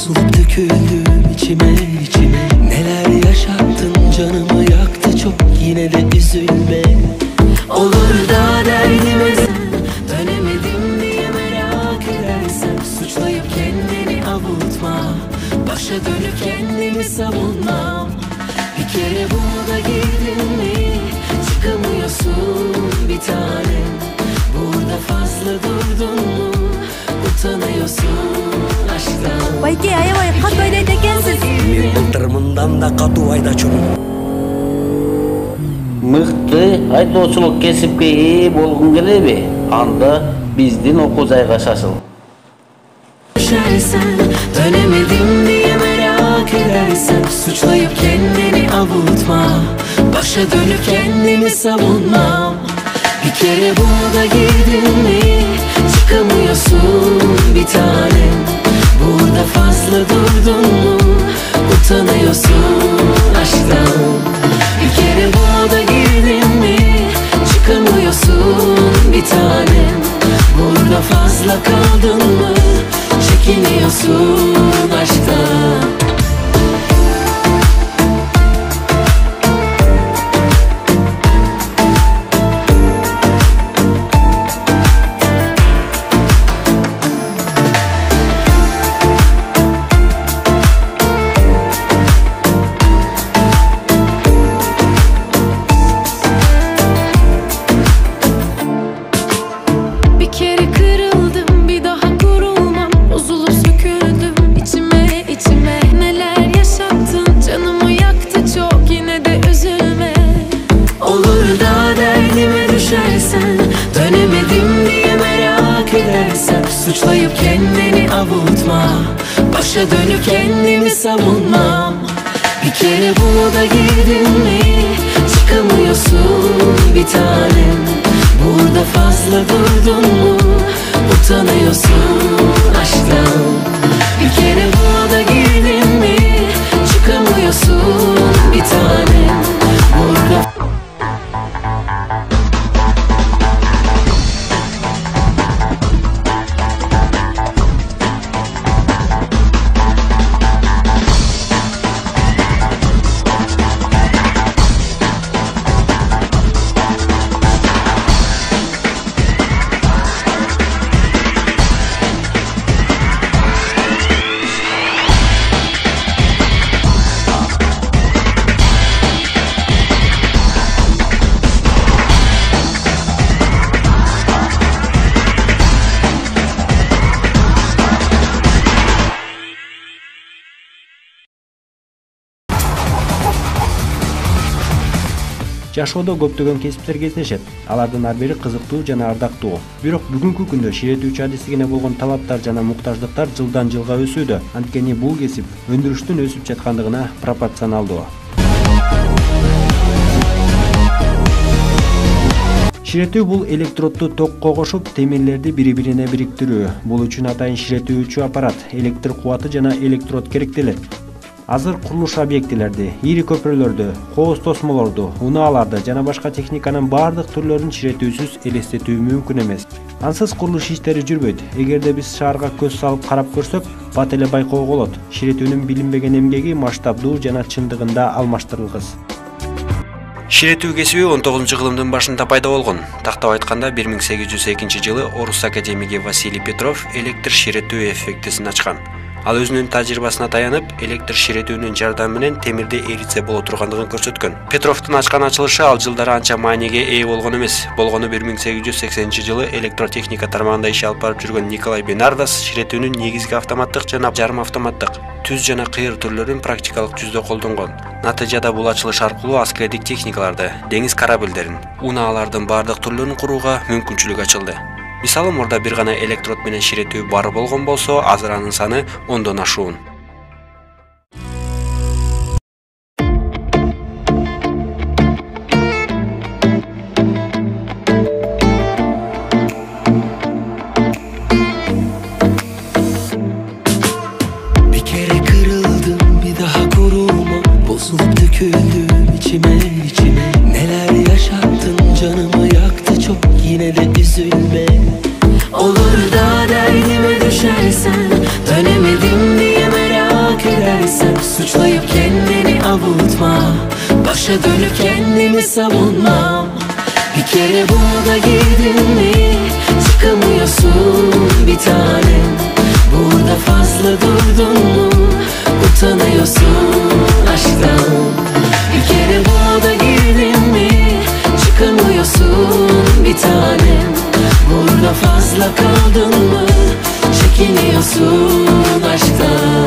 bozulup döküldüm içime içime. Neler yaşattın, canımı yaktı çok, yine de üzülme. Olur da derdime sen dönemedim diye merak edersen, suçlayıp kendini avutma, başa dönüp kendimi savunmam. Bir kere buna girdin mi çıkamıyorsun bir tanem. Burada fazla durdun mu utanıyorsun aşktan. Байке, аябай катуу айдайт экенсиз. Мен былтыр мындан да катуу айдачумун. Мыкты айдоочулук кесипке ээ болгуң келеби? Анда биздин окуу жайга шашыл. Düşersen, dönemedim diye merak edersen, suçlayıp kendini avutma, başa dönüp kendimi savunmam. Bir kere burada girdin mi çıkamıyorsun bir tanem. Burada fazla durdun mu utanıyorsun aşktan. Bir kere burada girdin mi çıkamıyorsun bir tanem. Burada fazla kaldın mı çekiniyorsun aşktan. Dönemedim diye merak edersen, suçlayıp kendini avutma, başa dönüp kendimi savunmam. Bir kere burada girdin mi çıkamıyorsun bir tanem. Burada fazla durdun mu utanıyorsun aşktan. Bir kere burada girdin mi çıkamıyorsun bir tanem. Burada Жашоодо көптөгөн кесиптер кездешет. Алардын ар бири кызыктуу жана ардактуу. Бирок бүгүнкү күндө ширетүүчү адистигине болгон талаптар жана муктаждыктар жылдан жылга өсүүдө. Анткени бул кесип өндүрүштүн өсүп жаткандыгына пропорционалдуу. Ширетүү бул электродду токко кошуп, темирлерди бири-бирине бириктирүү. Бул үчүн атайын ширетүүчү аппарат, электр кубаты жана электрод керектелет. Азыр курулуш объектилерди, ири көпүрөлөрдү, кооз тосмолорду, унааларды жана башка техниканын баардык түрлөрүн ширетүүсүз элестетүү мүмкүн эмес. Ансыз курулуш иштери жүрбөйт. Эгерде биз шаарга көз салып карап көрсөк, бат эле байкоого болот. Ширетүүнүн билинбеген эмгеги масштабдуу жана чындыгында алмаштырылгыс. Ширетүү кесиби 19-кылымдын башында пайда болгон. Тактап айтканда 1802-жылы орус академиги Василий Петров электр ширетүү эффектисин ачкан. Ал өзүнүн тажрыйбасына таянып, электр ширетүүнүн жардамы менен темирди эритсе боло тургандыгын көрсөткөн. Петровдун ачкан ачылышы ал жылдары анча мааниге ээ болгон эмес. Болгону 1880-жылы электротехника тармагында иш алып барып жүргөн Николай Бенардас ширетүүнүн негизги автоматтык жана жарым автоматтык, түз жана кыйыр түрлөрүн практикалык жүздө колдонгон. Натыйжада бул ачылыш аркылуу аскердик техникаларды, деңиз корабльдерин, унаалардын баардык түрлөрүн курууга мүмкүнчүлүк ачылды. Мисалы, мурда бир гана электрод менен ширетүү бар болгон болсо, азыр анын саны 10дон ашуун. Bir kere kırıldım, bir daha koruma, bozulup döküldüm içime içime. Neler yaşattın, canımı yaktı çok, yine de üzülme. Olur da derdime düşersen, dönemedim diye merak başa dönüp kendimi savunmam. Bir kere buna da girdin mi çıkamıyorsun bir tanem. Burada fazla durdun mu utanıyorsun aşktan. Bir kere buna da girdin mi çıkamıyorsun bir tanem. Burada fazla kaldın mı çekiniyorsun aşktan.